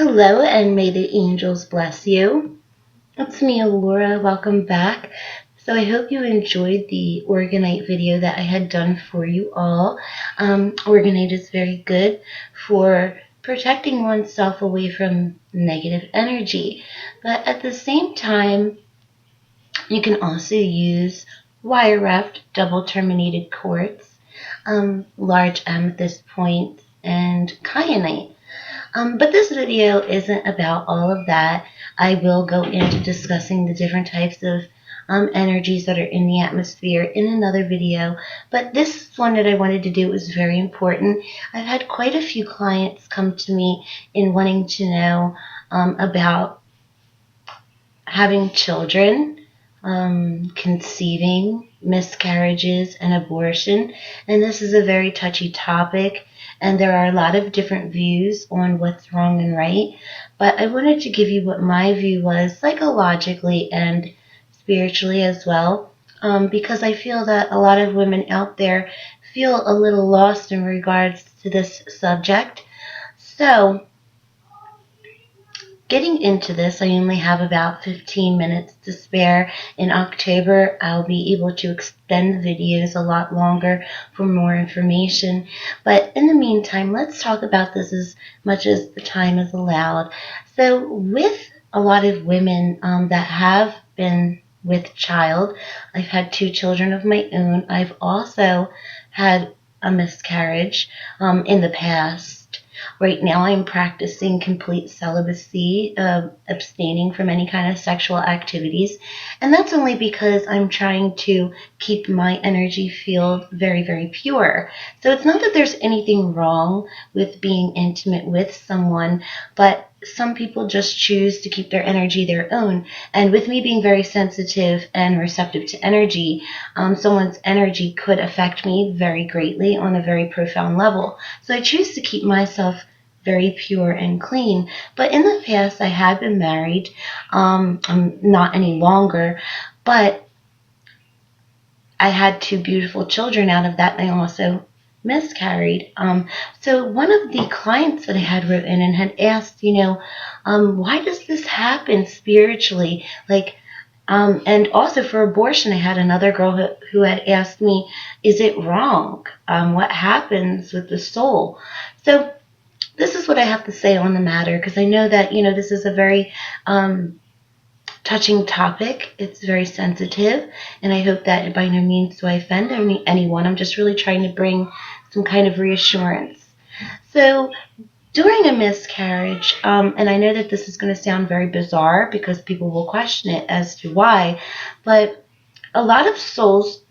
Hello, and may the angels bless you. It's me, Alura. Welcome back. So I hope you enjoyed the Organite video that I had done for you all. Organite is very good for protecting oneself away from negative energy. But at the same time, you can also use wire wrapped double terminated quartz, large amethyst points, and kyanite. But this video isn't about all of that. I will go into discussing the different types of energies that are in the atmosphere in another video. But this one that I wanted to do was very important. I've had quite a few clients come to me in wanting to know about having children, conceiving, miscarriages, and abortion. And this is a very touchy topic, and there are a lot of different views on what's wrong and right. But I wanted to give you what my view was psychologically and spiritually as well, because I feel that a lot of women out there feel a little lost in regards to this subject. So, getting into this, I only have about 15 minutes to spare. In October, I'll be able to extend the videos a lot longer for more information. But in the meantime, let's talk about this as much as the time is allowed. So with a lot of women that have been with child, I've had 2 children of my own. I've also had a miscarriage in the past. Right now I'm practicing complete celibacy, abstaining from any kind of sexual activities, and that's only because I'm trying to keep my energy field very, very pure. So it's not that there's anything wrong with being intimate with someone, but some people just choose to keep their energy their own. And with me being very sensitive and receptive to energy, someone's energy could affect me very greatly on a very profound level. So I choose to keep myself very pure and clean. But in the past, I had been married. I'm not any longer, but I had 2 beautiful children out of that. I also miscarried. So one of the clients that I had wrote in and had asked, why does this happen spiritually? And also for abortion, I had another girl who had asked me, is it wrong? What happens with the soul? So this is what I have to say on the matter, because I know that, this is a very touching topic. It's very sensitive, and I hope that by no means do I offend anyone. I'm just really trying to bring some kind of reassurance. So during a miscarriage, and I know that this is going to sound very bizarre because people will question it as to why, but a lot of souls,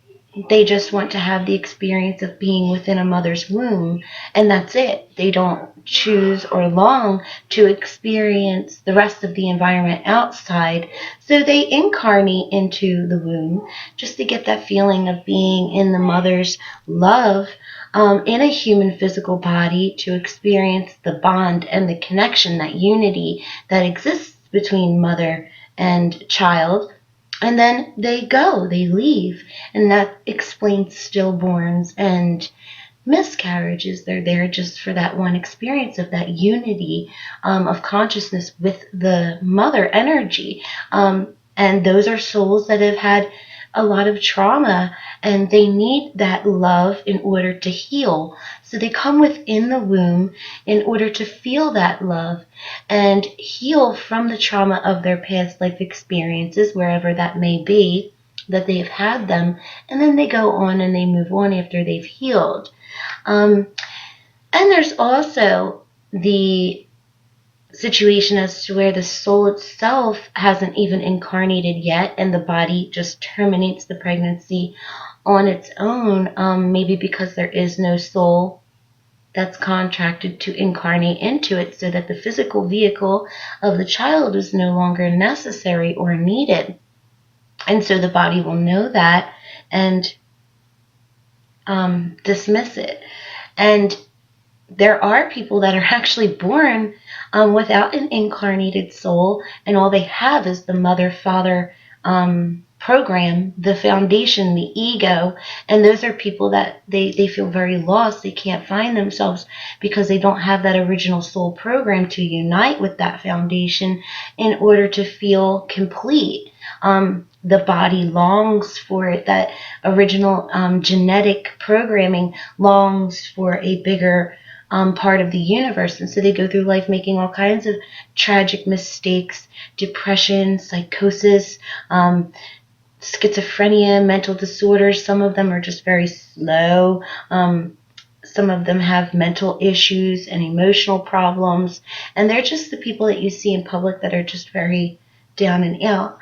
they just want to have the experience of being within a mother's womb, and that's it. They don't choose or long to experience the rest of the environment outside, so they incarnate into the womb just to get that feeling of being in the mother's love, in a human physical body, to experience the bond and the connection, that unity that exists between mother and child. And then they leave, and that explains stillborns and miscarriages. They're there just for that one experience of that unity of consciousness with the mother energy. And those are souls that have had a lot of trauma, and they need that love in order to heal. So they come within the womb in order to feel that love and heal from the trauma of their past life experiences, wherever that may be, that they've had them, and then they go on and they move on after they've healed. And there's also the situation as to where the soul itself hasn't even incarnated yet, and the body just terminates the pregnancy on its own, maybe because there is no soul that's contracted to incarnate into it, so that the physical vehicle of the child is no longer necessary or needed. And so the body will know that and dismiss it. And there are people that are actually born without an incarnated soul, and all they have is the mother-father program, the foundation, the ego, and those are people that they feel very lost. They can't find themselves because they don't have that original soul program to unite with that foundation in order to feel complete. The body longs for it. That original genetic programming longs for a bigger part of the universe. And so they go through life making all kinds of tragic mistakes, depression, psychosis, schizophrenia, mental disorders. Some of them are just very slow. Some of them have mental issues and emotional problems. And they're just the people that you see in public that are just very down and out.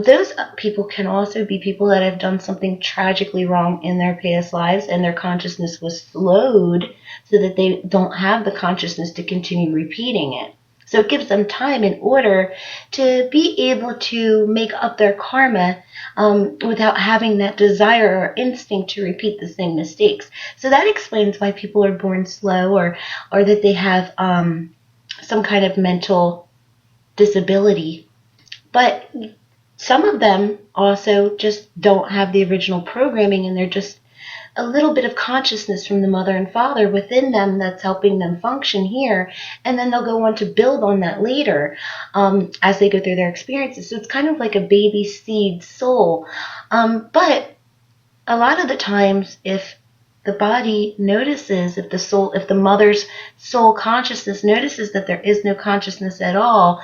Those people can also be people that have done something tragically wrong in their past lives, and their consciousness was slowed so that they don't have the consciousness to continue repeating it. So it gives them time in order to be able to make up their karma without having that desire or instinct to repeat the same mistakes. So that explains why people are born slow, or that they have some kind of mental disability. But some of them also just don't have the original programming, and they're just a little bit of consciousness from the mother and father within them that's helping them function here, and then they'll go on to build on that later as they go through their experiences. So it's kind of like a baby seed soul. But a lot of the times, if the body notices, if the mother's soul consciousness notices that there is no consciousness at all,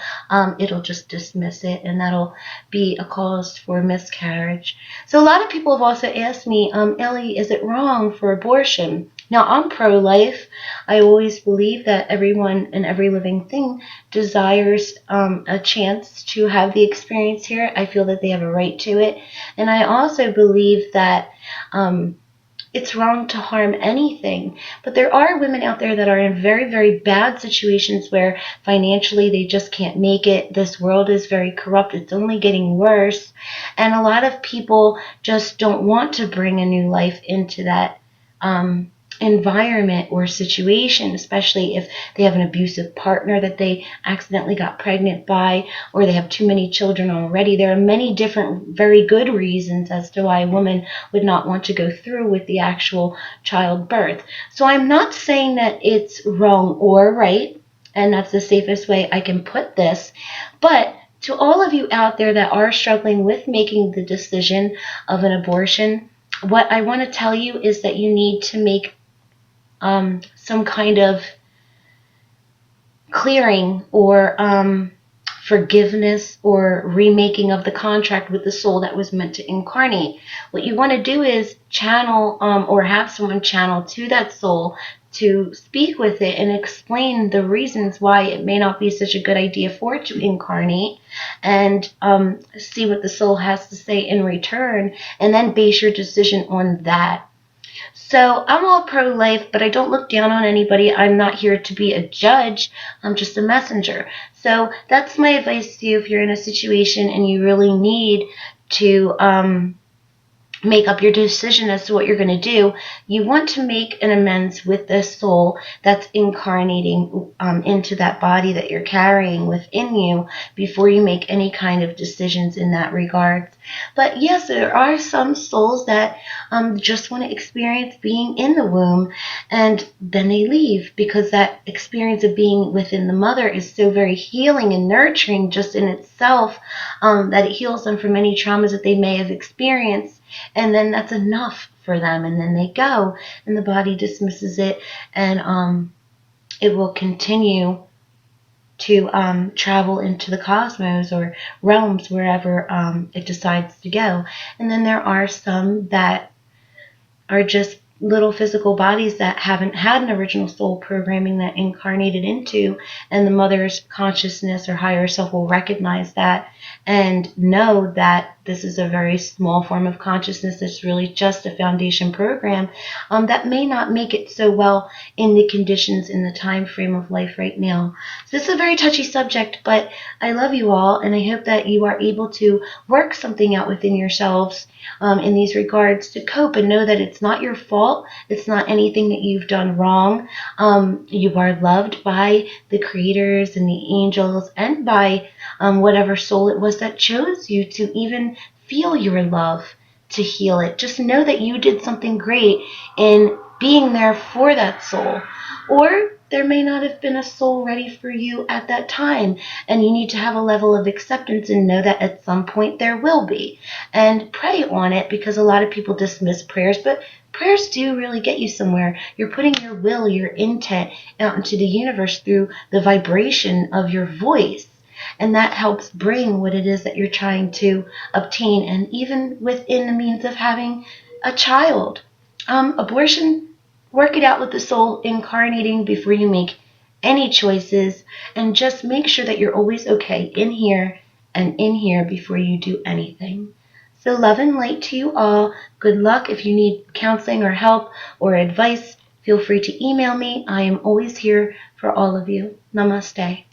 it'll just dismiss it, and that'll be a cause for miscarriage. So a lot of people have also asked me, Ellie, is it wrong for abortion? Now, I'm pro-life. I always believe that everyone and every living thing desires a chance to have the experience here. I feel that they have a right to it. And I also believe that it's wrong to harm anything. But there are women out there that are in very, very bad situations where financially they just can't make it. This world is very corrupt. It's only getting worse. And a lot of people just don't want to bring a new life into that environment or situation, especially if they have an abusive partner that they accidentally got pregnant by, or they have too many children already. There are many different very good reasons as to why a woman would not want to go through with the actual childbirth. So I'm not saying that it's wrong or right, and that's the safest way I can put this, but to all of you out there that are struggling with making the decision of an abortion, what I want to tell you is that you need to make some kind of clearing or forgiveness or remaking of the contract with the soul that was meant to incarnate. What you want to do is channel or have someone channel to that soul to speak with it and explain the reasons why it may not be such a good idea for it to incarnate, and see what the soul has to say in return, and then base your decision on that. So I'm all pro-life, but I don't look down on anybody. I'm not here to be a judge. I'm just a messenger. So that's my advice to you if you're in a situation and you really need to make up your decision as to what you're going to do. You want to make an amends with the soul that's incarnating into that body that you're carrying within you before you make any kind of decisions in that regard. But yes, there are some souls that just want to experience being in the womb, and then they leave because that experience of being within the mother is so very healing and nurturing just in itself, that it heals them from any traumas that they may have experienced. And then that's enough for them, and then they go, and the body dismisses it, and it will continue to travel into the cosmos or realms wherever it decides to go. And then there are some that are just little physical bodies that haven't had an original soul programming that incarnated into, and the mother's consciousness or higher self will recognize that and know that this is a very small form of consciousness that's really just a foundation program that may not make it so well in the conditions in the time frame of life right now. So this is a very touchy subject, but I love you all, and I hope that you are able to work something out within yourselves in these regards to cope and know that it's not your fault. It's not anything that you've done wrong. You are loved by the creators and the angels and by whatever soul it was that chose you to even feel your love to heal it. Just know that you did something great in being there for that soul. Or there may not have been a soul ready for you at that time, and you need to have a level of acceptance and know that at some point there will be. And pray on it, because a lot of people dismiss prayers, but prayers do really get you somewhere. You're putting your will, your intent out into the universe through the vibration of your voice. And that helps bring what it is that you're trying to obtain, and even within the means of having a child. Abortion, work it out with the soul incarnating before you make any choices, and just make sure that you're always okay in here and in here before you do anything. So love and light to you all. Good luck. If you need counseling or help or advice, feel free to email me. I am always here for all of you. Namaste.